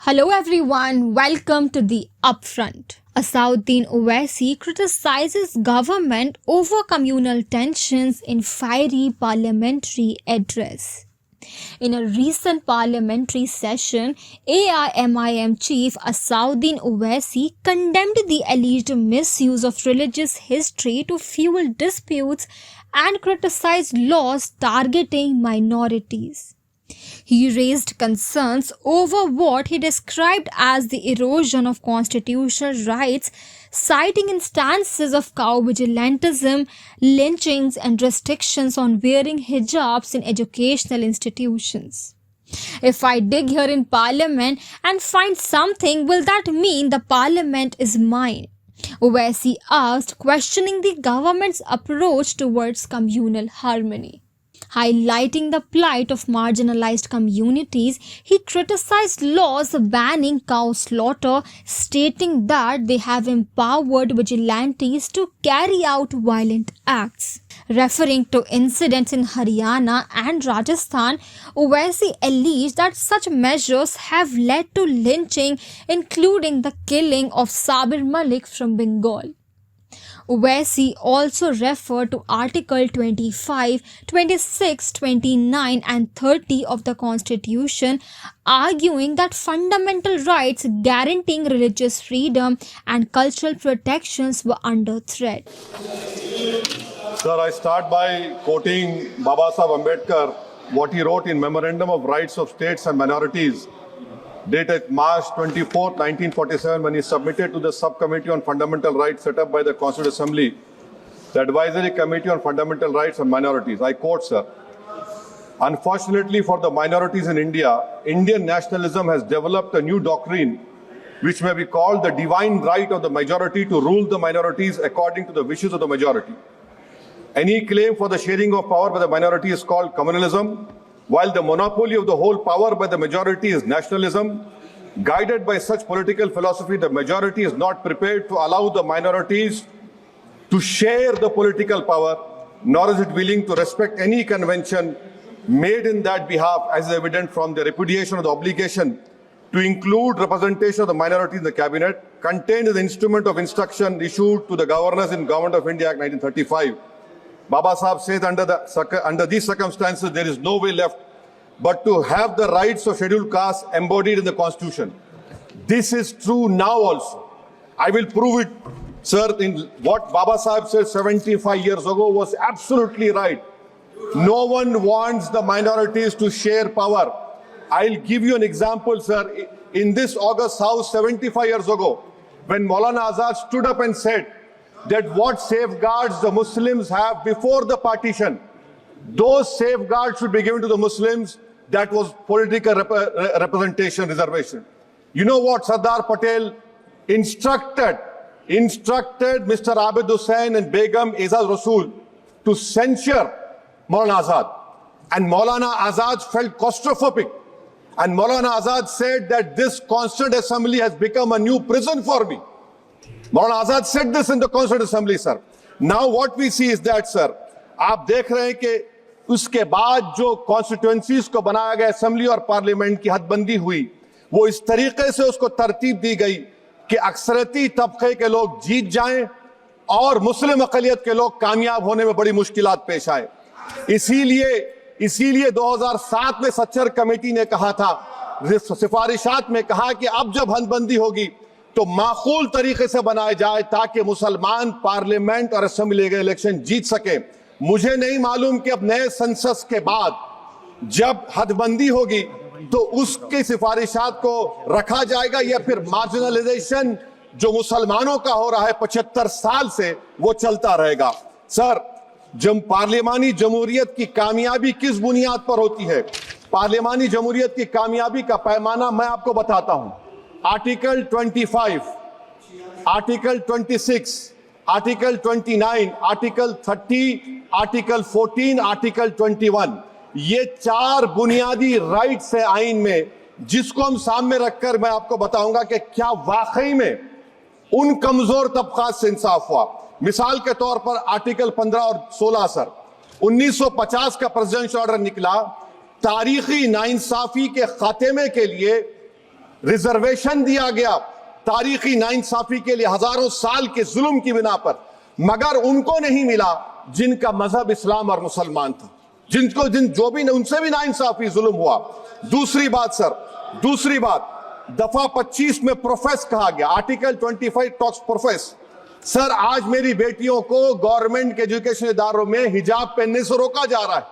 Hello everyone, welcome to the Upfront. Asauddin Owaisi criticizes government over communal tensions in fiery parliamentary address. In a recent parliamentary session, AIMIM chief Asauddin Owaisi condemned the alleged misuse of religious history to fuel disputes and criticized laws targeting minorities. He raised concerns over what he described as the erosion of constitutional rights, citing instances of cow vigilantism, lynchings, and restrictions on wearing hijabs in educational institutions. If I dig here in parliament and find something, will that mean the parliament is mine? Owaisi asked, questioning the government's approach towards communal harmony. Highlighting the plight of marginalized communities, he criticized laws banning cow slaughter, stating that they have empowered vigilantes to carry out violent acts. Referring to incidents in Haryana and Rajasthan, Owaisi alleged that such measures have led to lynching, including the killing of Sabir Malik from Bengal. Owaisi also referred to Article 25, 26, 29 and 30 of the Constitution, arguing that fundamental rights guaranteeing religious freedom and cultural protections were under threat. Sir, I start by quoting Baba Sahib Ambedkar, what he wrote in Memorandum of Rights of States and Minorities, dated March 24, 1947, when he submitted to the Subcommittee on Fundamental Rights set up by the Constituent Assembly, the Advisory Committee on Fundamental Rights and Minorities. I quote, sir, "Unfortunately for the minorities in India, Indian nationalism has developed a new doctrine which may be called the divine right of the majority to rule the minorities according to the wishes of the majority. Any claim for the sharing of power by the minority is called communalism, while the monopoly of the whole power by the majority is nationalism. Guided by such political philosophy, the majority is not prepared to allow the minorities to share the political power, nor is it willing to respect any convention made in that behalf, as is evident from the repudiation of the obligation to include representation of the minority in the cabinet, contained in the Instrument of Instruction issued to the governors in Government of India Act 1935. Baba Sahib says under these circumstances, there is no way left but to have the rights of scheduled castes embodied in the Constitution. This is true now also. I will prove it, sir, in what Baba Sahib said 75 years ago was absolutely right. No one wants the minorities to share power. I'll give you an example, sir. In this August House 75 years ago, when Maulana Azad stood up and said that what safeguards the Muslims have before the partition, those safeguards should be given to the Muslims. That was political representation, reservation. You know what Sardar Patel instructed Mr. Abid Hussain and Begum Ezaz Rasool to censure Maulana Azad. And Maulana Azad felt claustrophobic. And Maulana Azad said that this Constituent Assembly has become a new prison for me. Maulana Azad said this in the Constituent Assembly, sir. Now what we see is that, sir, आप देख रहे हैं कि उसके बाद जो constituencies को बनाया गया असेंबली और पार्लियामेंट की हदबंदी हुई, वो इस तरीके से उसको तरतीब दी गई कि अक्सरती तबके के लोग जीत जाएं और मुस्लिम अक़लियत के लोग कामयाब होने में बड़ी मुश्किलात पेश आए। इसीलिए 2007 में सच्चर कमेटी ने कहा था, सिफारिशात में कहा कि अब जब हदबंदी होगी तो माकूल तरीके से बनाए जाए ताकि मुसलमान पार्लियामेंट और असेंबली के इलेक्शन जीत सके। मुझे नहीं मालूम कि अब नए सेंसस के बाद जब हदबंदी होगी तो उसकी सिफारिशात को रखा जाएगा या फिर मार्जिनलाइजेशन जो मुसलमानों का हो रहा है 75 साल से वो चलता रहेगा। सर, जब पार्लियामानी जमहूरियत की कामयाबी किस बुनियाद पर होती है? पार्लियामानी जमहूरियत की कामयाबी का पैमाना मैं आपको बताता हूं। Article 25, article 26, article 29, article 30, article 14, article 21, ये 4 बुनियादी राइट्स है आइन में, जिसको हम सामने रखकर मैं आपको बताऊंगा कि क्या वाकई में उन कमजोर तबकात से इंसाफ हुआ। मिसाल के तौर पर आर्टिकल 15 और 16, सर, 1950 का प्रेसिडेंशियल ऑर्डर निकला, तारीखी नाइंसाफी के खात्मे के लिए रिजर्वेशन दिया गया तारीखी नाइंसाफी के लिए, हजारों साल के जुल्म की बिना पर, मगर उनको नहीं मिला जिनका मजहब इस्लाम और मुसलमान था, जो भी उनसे भी नाइंसाफी जुल्म हुआ। दूसरी बात सर, दूसरी बात, दफा 25 में प्रोफेस कहा गया, आर्टिकल 25 टॉक्स प्रोफेस। सर आज मेरी बेटियों को गवर्नमेंट के एजुकेशन इदारों में हिजाब पहनने से रोका जा रहा है,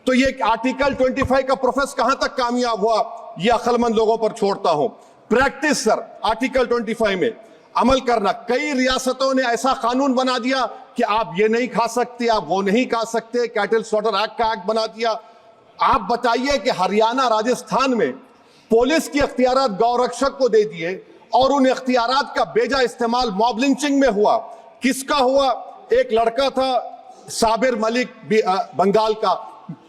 तो ये आर्टिकल 25 का प्रोफेस कहां तक कामयाब हुआ, ये अक्लमंद लोगों पर छोड़ता हूं। प्रैक्टिस सर, आर्टिकल 25 में अमल करना। कई रियासतों ने ऐसा कानून बना दिया कि आप ये नहीं खा सकते, आप वो नहीं खा सकते, कैटल स्लॉटर एक्ट का एक्ट बना दिया। आप बताइए कि हरियाणा, राजस्थान में पुलिस की अख्तियारात गौरक्षक को दे दिए और उन अख्तियारात का बेजा इस्तेमाल मॉब लिंचिंग में हुआ। किसका हुआ? एक लड़का था साबिर मलिक बंगाल का,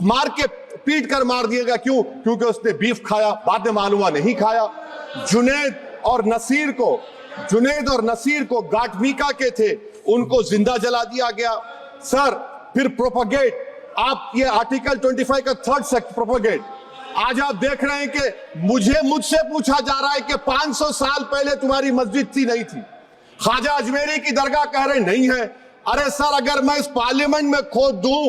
मार के पीट कर मार दिया गया। क्यों? क्योंकि उसने बीफ खाया, बाद में मालूम हुआ नहीं खाया। जुनैद और नसीर को गाटमीका के थे, उनको जिंदा जला दिया गया। सर फिर प्रोपगेट, आप ये आर्टिकल 25 का थर्ड सेक्शन प्रोपगेट, आज आप देख रहे हैं कि मुझसे पूछा जा रहा है कि 500 साल पहले तुम्हारी मस्जिद थी नहीं थी, ख्वाजा अजमेरी की दरगाह कह रहे नहीं है। अरे सर अगर मैं इस पार्लियामेंट में खोद दूं,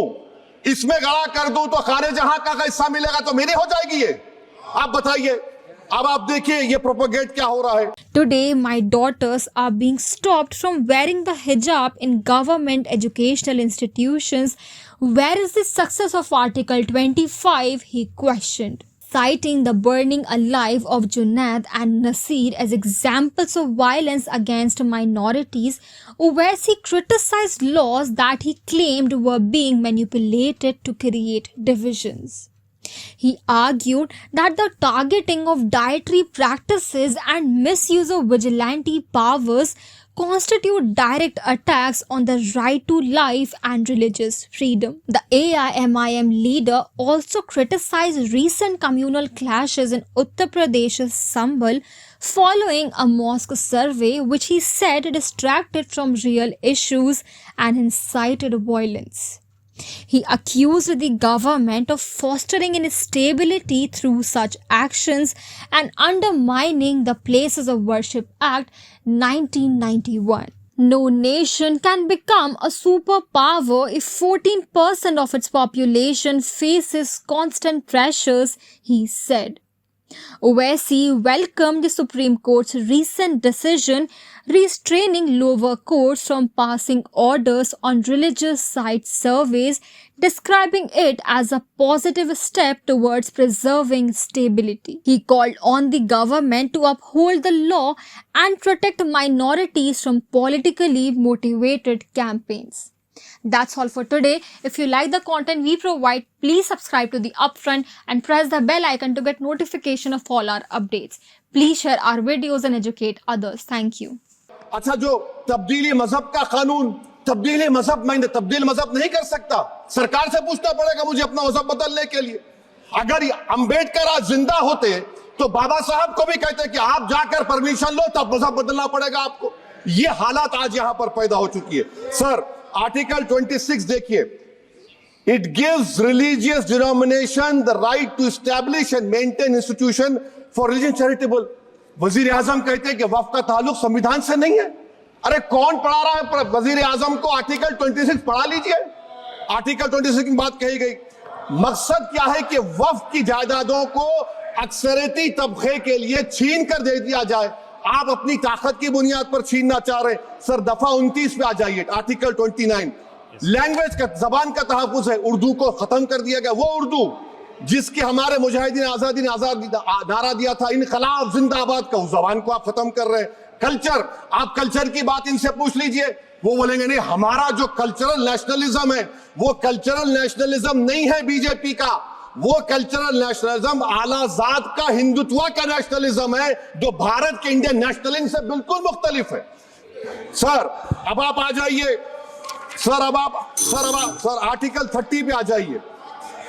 इसमें गड़ा कर दूं, तो खाने जहां का हिस्सा मिलेगा तो मेरी हो जाएगी ये। आप बताइए, अब आप देखिए ये प्रोपगेट क्या हो रहा है। Today, my daughters are being stopped from wearing the hijab in government educational institutions. Where is the success of Article 25? He questioned. Citing the burning alive of Junaid and Nasir as examples of violence against minorities, Owaisi criticized laws that he claimed were being manipulated to create divisions. He argued that the targeting of dietary practices and misuse of vigilante powers constitute direct attacks on the right to life and religious freedom. The AIMIM leader also criticized recent communal clashes in Uttar Pradesh's Sambhal following a mosque survey which he said distracted from real issues and incited violence. He accused the government of fostering instability through such actions and undermining the Places of Worship Act 1991. No nation can become a superpower if 14% of its population faces constant pressures, he said. Owaisi welcomed the Supreme Court's recent decision restraining lower courts from passing orders on religious site surveys, describing it as a positive step towards preserving stability. He called on the government to uphold the law and protect minorities from politically motivated campaigns. That's all for today. If you like the content we provide, please subscribe to the Upfront and press the bell icon to get notification of all our updates. Please share our videos and educate others. Thank you. अच्छा, जो तब्दीली मजहब का कानून, तब्दीली मजहब मैं तब्दील मजहब नहीं कर सकता, सरकार से पूछना पड़ेगा मुझे अपना मजहब बदलने के लिए। अगर अंबेडकर आज जिंदा होते तो बाबा साहब को भी कहते कि आप जाकर परमिशन लो, तब मजहब बदलना पड़ेगा आपको। ये हालात आज यहां पर पैदा हो चुकी है। सर आर्टिकल 26 देखिए, it gives religious denomination the right to establish and maintain institution for religion charitable. वजीर आजम कहते हैं कि वक्फ का ताल्लुक संविधान से नहीं है। अरे कौन पढ़ा रहा है वजीर आजम को? आर्टिकल 26 पढ़ा लीजिए। आर्टिकल 26 की बात कही गई, मकसद क्या है कि वक्फ की जायदादों को अक्सरियती तबके के लिए छीन कर दे दिया जाए। आप अपनी ताकत की बुनियाद पर छीनना चाह रहे हैं। सर दफा 29 पे आ जाइए, आर्टिकल 29, लैंग्वेज का, जबान का तहफ्फुज है। उर्दू को खत्म कर दिया गया, वो उर्दू जिसके हमारे मुजाहिदीन आजादी ने नारा दिया था, इनकलाब जिंदाबाद का, उस जबान को आप खत्म कर रहे हैं। कल्चर, आप कल्चर की बात इनसे पूछ लीजिए, वो बोलेंगे नहीं, हमारा जो कल्चरल नेशनलिज्म है वो कल्चरल नेशनलिज्म नहीं है बीजेपी का, वो कल्चरल नेशनलिज्म आलाजाद का, हिंदुत्व का नेशनलिज्म है, जो भारत के इंडियन नेशनलिज्म से बिल्कुल मुख्तलिफ है। सर अब आप आ जाइए, सर आर्टिकल 30 पे आ जाइए।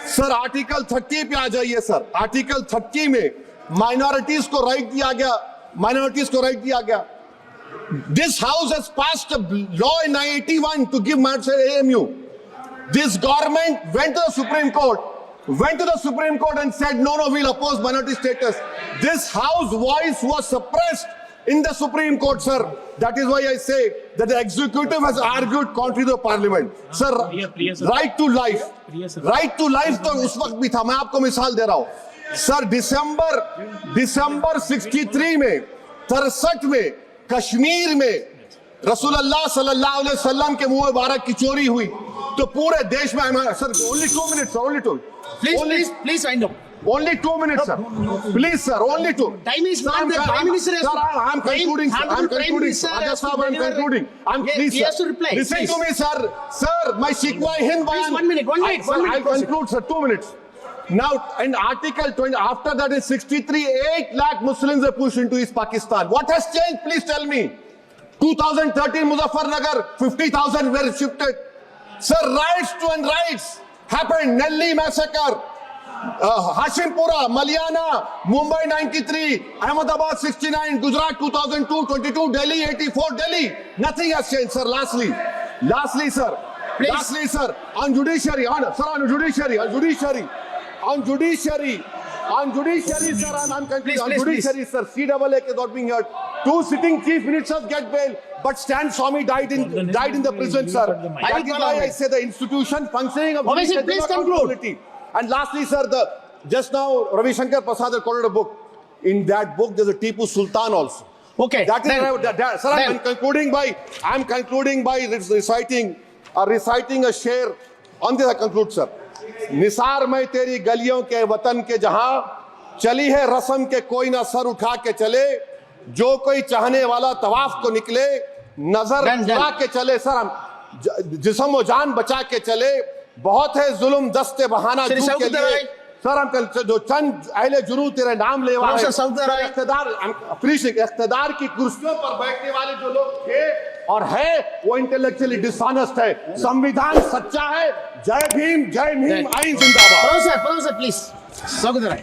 सर आर्टिकल 30 पे आ जाइए। सर आर्टिकल 30 में माइनॉरिटीज को राइट दिया गया। This house has passed a law in 1981 to give minorities AMU. This government went to the Supreme Court went to the Supreme Court and said, no, we'll oppose minority status. This House voice was suppressed in the Supreme Court, sir. That is why I say that the executive has argued contrary to the parliament. Sir, right to life. Right to life तो उस वक्त भी था. मैं आपको मिसाल दे रहा हूँ. सर, दिसंबर 63 में, 63 में, कश्मीर में रसूलुल्लाह सल्लल्लाहु अलैहि वसल्लम के मुंह मुबारक की चोरी हुई तो पूरे देश में. Sir, only 2 minutes, sir, only 2. Please wind up. Only 2 minutes, sir. Please, sir, only 2. Time is not the Prime Minister. Sir, I'm concluding, sir. I'm concluding. Raja Sahab, I'm concluding. Please, He sir. has to reply. Listen Please. to me, sir. Sir, my Shikwa Hind Please, Bayan. 1 minute. Sir, I'll conclude, sir. 2 minutes. Now, in Article 20, after that in 63, 8 lakh Muslims were pushed into East Pakistan. What has changed? Please tell me. 2013 Muzaffarnagar, 50,000 were shifted. Sir, riots to and riots happened. Nelli massacre, Hashimpura, Maliana, Mumbai 93, Ahmedabad 69, Gujarat 2002, 22, Delhi 84, Delhi. Nothing has changed, sir. Lastly, sir. Please. Lastly, sir, on judiciary, on judiciary, sir, I'm concluding. On Please. judiciary, sir, CAA is not being heard. 2 sitting chief ministers get bail, but Stan Swamy died in the prison, sir. That is why I say the institution functioning of Obviously, judiciary please is not conclude. accountability. And lastly, sir, just now Ravi Shankar Prasad had quoted a book. In that book, there's a Tipu Sultan also. Okay. That is then- sir, I'm concluding by reciting a share. On this I conclude, sir. Nisar में तेरी गलियों के वतन के जहां चली है रस्म के कोई ना सर उठा के चले जो कोई चाहने वाला तवाफ को निकले नजर उठा के चले. सर, हम जिस्म व जान बचा के चले. बहुत है जुल्म दस्ते बहाना श्री झूठ के शौकत लिए. राय. सर, हम जो चंद अहले जुनू तेरे नाम लेवा है. प्रोफेसर शौकत राय. इख्तिदार की कुर्सियों पर बैठने वाले जो लोग थे और है वो इंटेलेक्चुअली डिसऑनेस्ट है. संविधान सच्चा है. जय भीम, आइन जिंदाबाद. Professor, please. Shaukat Rai.